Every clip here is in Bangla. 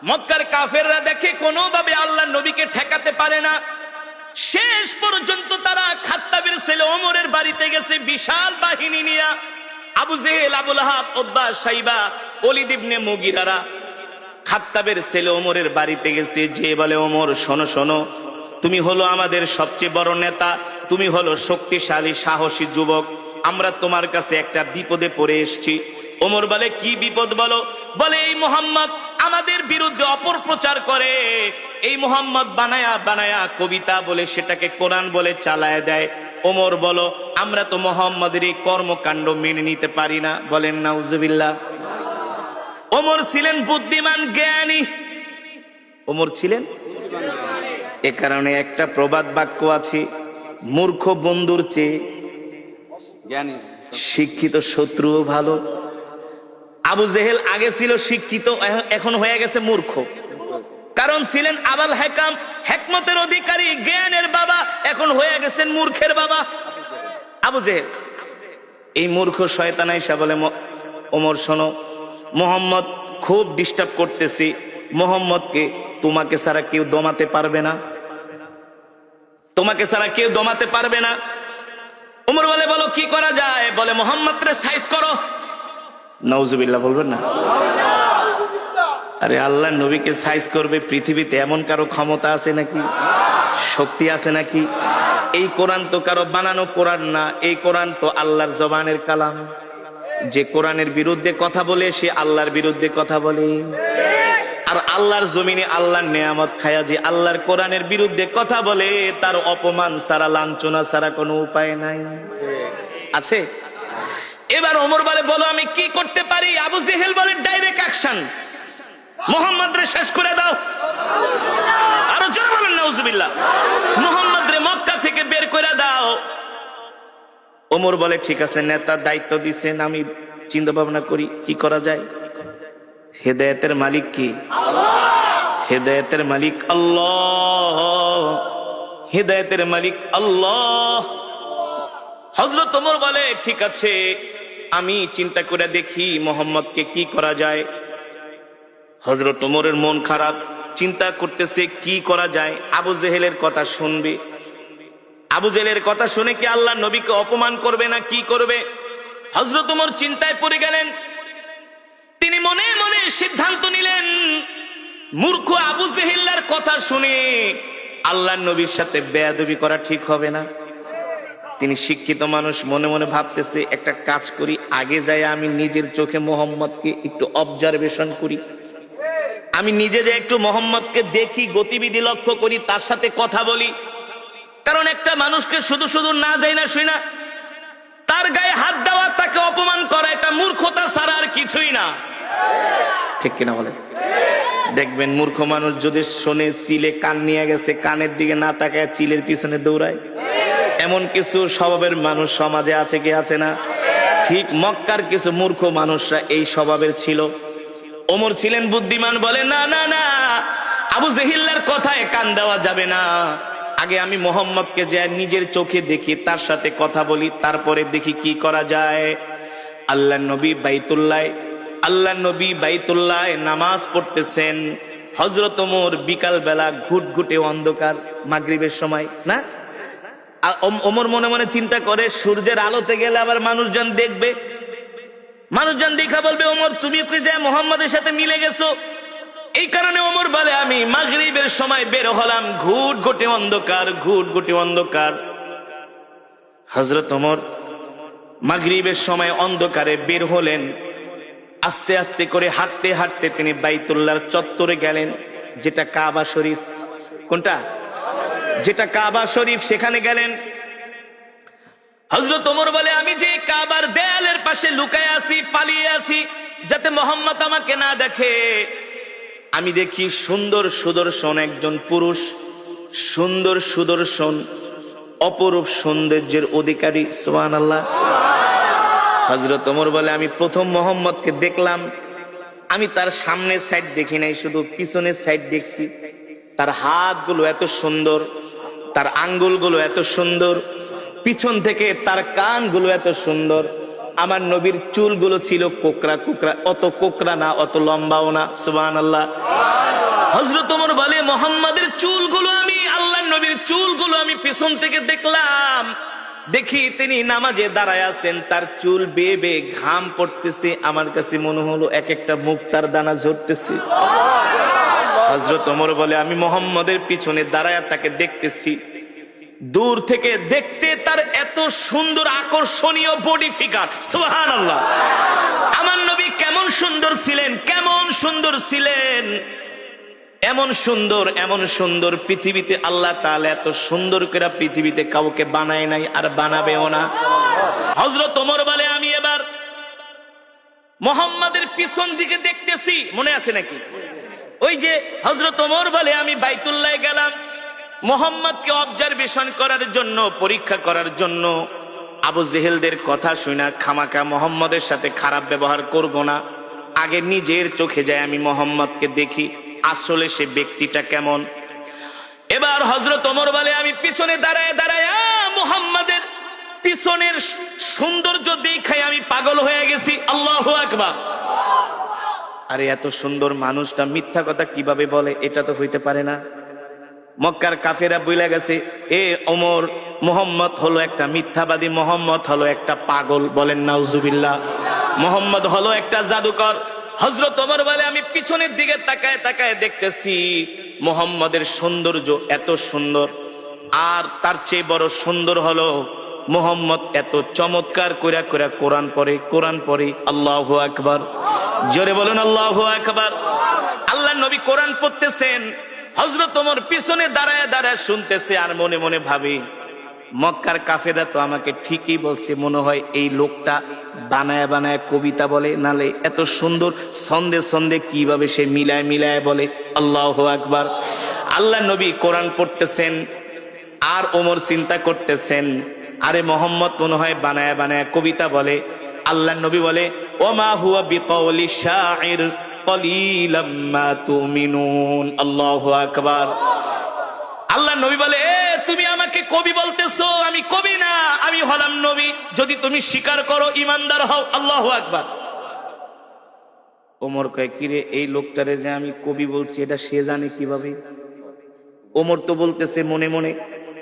মক্কার কাফেররা দেখে কোনোভাবে আল্লাহর নবীকে ঠেকাতে পারে না। শেষ পর্যন্ত তারা খাত্তাবের ছেলে ওমরের বাড়িতে গেছে বিশাল বাহিনী নিয়ে। আবু জেহেল, আবু লাহাব, উতবা, শাইবা, ওলীদ ইবনে মুগীরারা খাত্তাবের ছেলে ওমরের বাড়িতে গেছে। যে বলে, ওমর শোনো শোনো, তুমি হলো আমাদের সবচেয়ে বড় নেতা, তুমি হলো শক্তিশালী সাহসী যুবক, আমরা তোমার কাছে একটা বিপদে পড়ে এসেছি। ওমর বলে, কি বিপদ বলো? বলে, এই মুহাম্মদ আমাদের বিরুদ্ধে অপপ্রচার করে, এই মুহাম্মদ বানায়া বানায়া কবিতা বলে সেটাকে কোরআন বলে চালায় দেয়। ওমর বলো, আমরা তো মুহাম্মদের এই কর্মকাণ্ড মেনে নিতে পারি না। বলেন নাউজুবিল্লাহ। ওমর ছিলেন বুদ্ধিমান, জ্ঞানী। ওমর ছিলেন, এ কারণে একটা প্রবাদ বাক্য আছে, মূর্খ বন্ধুর চেয়ে জ্ঞানী শিক্ষিত শত্রুও ভালো। আবু জেহেল আগে ছিল শিক্ষিত, এখন হয়ে গেছে মূর্খ। কারণ ছিলেন আবাল হেকাম, হেকমতের অধিকারী, জ্ঞানের বাবা, এখন হয়ে গেছেন মূর্খের বাবা আবু জেহেল। এই মূর্খ শয়তান আয়েশা বলে, ওমর শোনো, মোহাম্মদ খুব ডিস্টার্ব করতেছি, মোহাম্মদকে তোমাকে ছাড়া কেউ দমাতে পারবে না, তোমাকে ছাড়া কেউ দমাতে পারবে না। ওমর বলে, বলো কি করা যায়? বলে, মোহাম্মদকে সাইজ করো। নাউজুবিল্লাহ বলবেন না? আরে আল্লাহ নবীকে সাইজ করবে পৃথিবীতে এমন কারো ক্ষমতা আছে নাকি? শক্তি আছে নাকি? এই কোরআন তো কারো বানানো কোরআন না, এই কোরআন তো আল্লাহর জবানের কালাম। যে কোরআনের বিরুদ্ধে কথা বলে সে আল্লাহর বিরুদ্ধে কথা বলে। আর আল্লাহর জমিনে আল্লাহর নেয়ামত খায়া যে আল্লাহর কোরআনের বিরুদ্ধে কথা বলে, তার অপমান ছাড়া, লাঞ্ছনা ছাড়া কোনো উপায় নাই। আছে? এবার ওমর বলে, বলো আমি কি করতে পারি? আবু জেহেল বলে, ডাইরেক্ট অ্যাকশন, মুহাম্মদরে শেষ করে দাও। আরো জোরে বলেন নাউজুবিল্লাহ। মুহাম্মদরে মক্কা থেকে বের করে দাও। ওমর বলে, ঠিক আছে, নেতা দায়িত্ব দিছেন, আমি চিন্তা ভাবনা করি কি করা যায়। হেদায়েতের মালিক কি? হেদায়েতের মালিক আল্লাহ, হেদায়েতের মালিক আল্লাহ। হযরত ওমর বলে, ঠিক আছে, আমি চিন্তা করে দেখি মোহাম্মদকে কি করা যায়। হযরত ওমরের মন খারাপ, চিন্তা করতেছে কি করা যায়। আবু জেহেলের কথা শুনবে, আবু জেহেলের কথা শুনে কি আল্লাহ নবীকে অপমান করবে না কি করবে? হযরত ওমর চিন্তায় পড়ে গেলেন। তিনি মনে মনে সিদ্ধান্ত নিলেন, মূর্খ আবু জেহেলের কথা শুনে আল্লাহর নবীর সাথে বেয়াদবি করা ঠিক হবে না। তিনি শিক্ষিত মানুষ, মনে মনে ভাবতেছে, একটা কাজ করি, আগে যাই আমি নিজের চোখে মোহাম্মদকে একটু অবজারভেশন করি, আমি নিজে যে একটু মোহাম্মদকে দেখি, গতিবিধি লক্ষ্য করি, তার সাথে কথা বলি। কারণ একটা মানুষকে শুধু শুধু না যাই না শুই না তার গায়ে হাত দেওয়া, তাকে অপমান করা, এটা মূর্খতা ছাড়া আর কিছুই না। ঠিক কিনা বলে? দেখবেন মূর্খ মানুষ যদি শোনে চিলে কান নিয়ে গেছে, কানের দিকে না তাকায় চিলের পিছনে দৌড়ায়। এমন কিছু স্বভাবের মানুষ সমাজে আছে কি আছে না? ঠিক মক্কার কিছু মূর্খ মানুষরা এই স্বভাবের ছিল। ওমর ছিলেন বুদ্ধিমান, বলে, না না না, আবু জেহেলের কথায় কান দেওয়া যাবে না। আগে আমি মোহাম্মদকে যে নিজের চোখে দেখি, তার সাথে কথা বলি, তারপরে দেখি কি করা যায়। আল্লাহ নবী বাইতুল্লাহ নামাজ পড়তেছেন। হযরত ওমর বিকাল বেলা ঘুটঘুটে অন্ধকার, মাগরিবের সময় না, ওমর মনে মনে চিন্তা করে, সূর্যের আলোতে গেলে আবার মানুষজন দেখবে, মানুষজন দেখা বলবে, ওমর তুমি কি যে মোহাম্মদের সাথে মিলে গেছো। এই কারণে ওমর বলে, আমি মাগরিবের সময় বের হলাম, ঘুটঘুটে অন্ধকার, ঘুটঘুটে অন্ধকার। হযরত ওমর মাগরিবের সময় অন্ধকারে বের হলেন। আস্তে আস্তে করে হাঁটতে হাঁটতে তিনি বাইতুল্লাহর চত্বরে গেলেন, যেটা কাবা শরীফ। কোনটা? যেটা কাবা শরীফ, সেখানে গেলেন। হযরত ওমর বলে, আমি যে কাবার দেয়ালের পাশে লুকায় আছি, পালিয়ে আছি, যাতে মোহাম্মদ আমাকে না দেখে। আমি দেখি সুন্দর সুদর্শন একজন পুরুষ, সুন্দর সুদর্শন, অপরূপ সৌন্দর্যের অধিকারী। সুবহানাল্লাহ। হযরত ওমর বলে, আমি প্রথম মোহাম্মদকে দেখলাম, আমি তার সামনের সাইড দেখি নাই, শুধু পিছনের সাইড দেখছি। তার হাতগুলো এত সুন্দর, তার আঙ্গুলগুলো এত সুন্দর, পিছন থেকে তার কানগুলো এত সুন্দর। আমার নবীর চুলগুলো ছিল কোকড়া কোকড়া, অত কোকড়া না, অত লম্বাও না। সুবহানাল্লাহ। হযরত ওমর বলে মুহাম্মাদের চুলগুলো আমি আল্লাহর নবীর চুলগুলো আমি পেছন থেকে দেখলাম, দেখি তিনি নামাজে দাঁড়ায় আছেন, তার চুল বেয়ে বেয়ে ঘাম পড়তেছে, আমার কাছে মনে হলো এক একটা মুক্তার দানা ঝরতেছে। হযরত ওমর বলে আমি মুহাম্মাদের পিছনে দাঁড়ায় তাকে দেখতেছি, দূর থেকে দেখতে তার এত সুন্দর আকর্ষণীয় বডি ফিগার, সুবহানাল্লাহ। আমার নবী কেমন সুন্দর ছিলেন, কেমন সুন্দর ছিলেন, এমন সুন্দর এমন সুন্দর পৃথিবীতে আল্লাহ তাআলা এত সুন্দর করে পৃথিবীতে কাউকে বানায় নাই, আর বানাবেও না। হযরত ওমর বলে আমি এবার মুহাম্মাদের পিছন দিকে দেখতেছি, মনে আছে নাকি? ওই যে হযরত ওমর বলে আমি বাইতুল্লাহ গেলাম মুহাম্মদকে অবজারভেশন করার জন্য, পরীক্ষা করার জন্য। আবু জেহেলদের কথা শুনা খামাকা মুহাম্মদের সাথে খারাপ ব্যবহার করব না, আগে নিজের চোখে যায় আমি মুহাম্মদকে দেখি আসলে সে ব্যক্তিটা কেমন। এবার হযরত ওমর বলে আমি পিছনে দাঁড়ায় দাঁড়ায় মুহাম্মাদের পিছনের সৌন্দর্য দেখাই আমি পাগল হয়ে গেছি। আল্লাহু আকবার। আরে এত সুন্দর মানুষটা মিথ্যা কথা কিভাবে বলে? এটা তো হইতে পারে না। মক্কার কাফেরা বইলা গেছে এ ওমর, মুহাম্মদ হলো একটা মিথ্যাবাদী, মুহাম্মদ হলো একটা পাগল। বলেন নাউজুবিল্লাহ। মুহাম্মদ হলো একটা জাদুকর। হযরত ওমর বলে আমি পিছনের দিকে তাকায় তাকায় দেখতেছি মুহাম্মদের সৌন্দর্য এত সুন্দর, আর তার চেয়ে বড় সুন্দর হলো মুহাম্মদ এত চমৎকার কইরা কইরা কোরআন পড়ে, কোরআন পড়ে। আল্লাহু আকবার। জোরে বলুন আল্লাহু আকবার। আল্লাহর নবী কোরআন পড়তেছেন, হযরত ওমর পিছনে দাঁড়ায় দাঁড়ায় শুনতেছে, আর মনে মনে ভাবে মক্কার কাফেররা তো আমাকে ঠিকই বলছে, মনে হয় এই লোকটা বানায় বানায় কবিতা বলে, নালে এত সুন্দর ছন্দে ছন্দে কিভাবে সে মিলায় মিলায় বলে। আল্লাহু আকবার। আল্লাহ নবী কোরআন পড়তেছেন, আর ওমর চিন্তা করতেছেন আরে মোহাম্মদ মনে হয় বানায় বানায় কবিতা বলে। আল্লাহ নবী বলে ওমা হুয়া বিকাউলি শাইর কলিলাম মা তুমিনুন। আল্লাহু আকবার। আল্লাহ নবী বলে এ তুমি আমাকে কবি বলতেছো, আমি কবি না, আমি হলাম নবী। যদি তুমি স্বীকার করো ইমানদার হও। আল্লাহু আকবার। ওমর কয় কিরে এই লোকটারে যে আমি কবি বলছি এটা সে জানে কিভাবে? ওমর তো বলতেছে মনে মনে,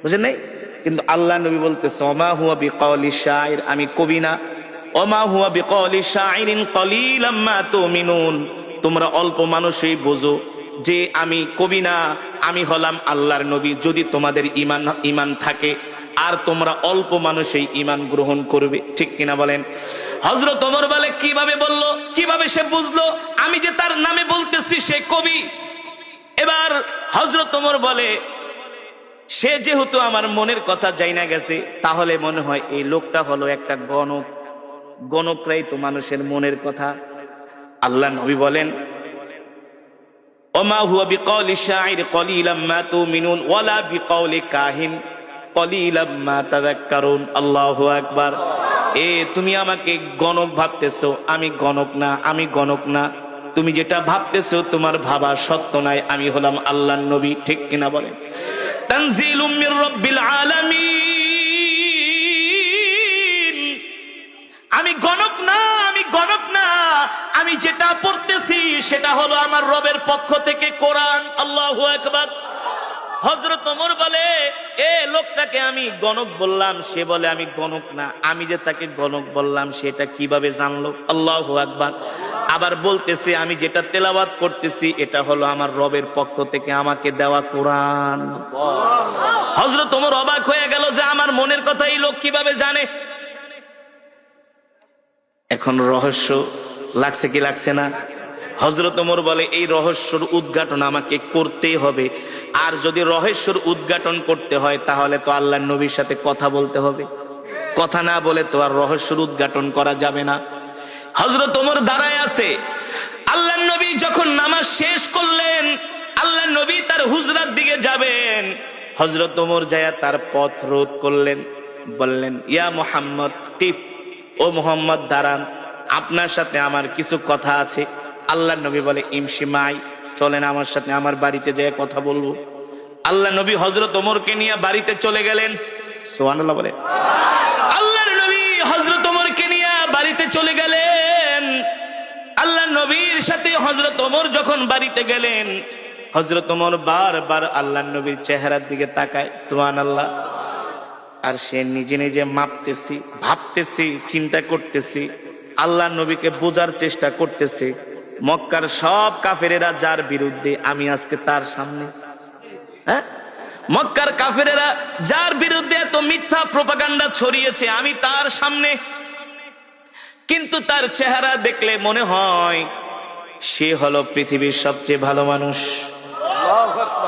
বুঝেন নাই? কিন্তু আল্লাহ নবী বলতেছে ওমা হুয়া বিকাউলি শাইর, আমি কবি না। ওমা হুয়া বিকাউলি শাইরিন কলিলাম মা তুমিনুন, তোমরা অল্প মানুষই বোঝো যে আমি কবি না, আমি হলাম আল্লাহর নবী। যদি তোমাদের ইমান থাকে আর তোমরা অল্প মানুষই ইমান গ্রহণ করবে, ঠিক কিনা বলেন? হযরত ওমর বলে কিভাবে বললো, কিভাবে সে বুঝলো আমি যে তার নামে বলতেছি সে কবি? এবার হযরত ওমর বলে সে যেহেতু আমার মনের কথা জানা গেছে, তাহলে মনে হয় এই লোকটা হলো একটা গণক। গণকরাই তো মানুষের মনের কথা। আল্লাহ নবী বলেন ওমা হুয়া বিকাউলি শাইর কলিলাম মা তুমিনুন ওয়ালা বিকাউলি কাহিন কলিলাম মা তাযাক্কারুন। আল্লাহু আকবার। এ তুমি আমাকে গণক ভাবতেছো, আমি গণক না, আমি গণক না। তুমি যেটা ভাবতেছো তোমার ভাবা সত্য নাই, আমি হলাম আল্লাহর নবী, ঠিক কিনা বলেন? তানজিলুম মির রাব্বিল আলামিন। আমি গণক না, আমি গণক না, আমি যেটা পড়তেছি সেটা হলো আমার রবের পক্ষ থেকে কোরআন। আল্লাহু আকবার। হযরত ওমর বলে এ লোকটাকে আমি গণক বললাম, সে বলে আমি গণক না, আমি যে তাকে গণক বললাম সেটা কিভাবে জানলো? আল্লাহু আকবার। আবার বলতেছে আমি যেটা তেলাওয়াত করতেছি এটা হলো আমার রবের পক্ষ থেকে আমাকে দেওয়া কোরআন। হযরত ওমর অবাক হয়ে গেল যে আমার মনের কথা এই লোক কিভাবে জানে। এখন রহস্য লাগছে কি লাগছে না? হযরত ওমর বলে এই রহস্যর উদ্ঘাটন আমাকে করতেই হবে, আর যদি রহস্যর উদ্ঘাটন করতে হয় তাহলে তো আল্লাহর নবীর সাথে কথা বলতে হবে। কথা না বলে তো আর রহস্যর উদ্ঘাটন করা যাবে না। হযরত ওমর দাঁড়ায় আছে। আল্লাহর নবী যখন নামাজ শেষ করলেন, আল্লাহর নবী তার হুজরার দিকে যাবেন, হযরত ওমর যায়া তার পথ রোধ করলেন, বললেন ইয়া মুহাম্মদ কিফ, ও মুহাম্মদ দাঁড়ান, আপনার সাথে আমার কিছু কথা আছে। আল্লাহর নবী বলে ইমশি মাই, চলেন আমার সাথে আমার বাড়িতে যেয়ে কথা বলবো। আল্লাহর নবী হযরত ওমরকে নিয়ে বাড়িতে চলে গেলেন। সুবহানাল্লাহ বলে। আল্লাহর নবী হযরত ওমরকে নিয়ে বাড়িতে চলে গেলেন। আল্লাহর নবীর সাথে হযরত ওমর যখন বাড়িতে গেলেন, হযরত ওমর বারবার আল্লাহর নবীর চেহারার দিকে তাকায়, সুবহানাল্লাহ। আর সে নিজে নিজে মাপতেছি, ভাবতেছি, চিন্তা করতেছি, আল্লাহর নবীকে বোঝার চেষ্টা করতেছে। মক্কার সব কাফেরেরা যার বিরুদ্ধে, আমি আজকে তার সামনে। হ্যাঁ, মক্কার কাফেরেরা যার বিরুদ্ধে এত মিথ্যা প্রোপাগান্ডা ছড়িয়েছে, আমি তার সামনে। কিন্তু তার চেহারা দেখলে মনে হয় সে হলো পৃথিবীর সবচেয়ে ভালো মানুষ।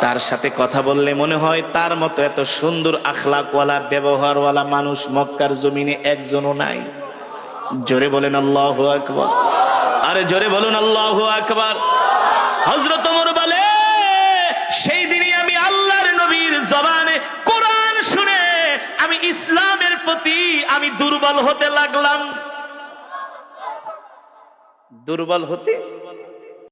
তার সাথে কথা বললে মনে হয় তার মতো এত সুন্দর আখলাকওয়ালা, ব্যবহারওয়ালা মানুষ মক্কার জমিনে একজনও নাই। জোরে বলেন আল্লাহু আকবার। আরে জোরে বলুন আল্লাহু আকবার। হযরত ওমর বলে, সেই দিনই আমি আল্লাহর নবীর জবানে কোরআন শুনে আমি ইসলামের প্রতি আমি দুর্বল হতে লাগলাম। দুর্বল হতে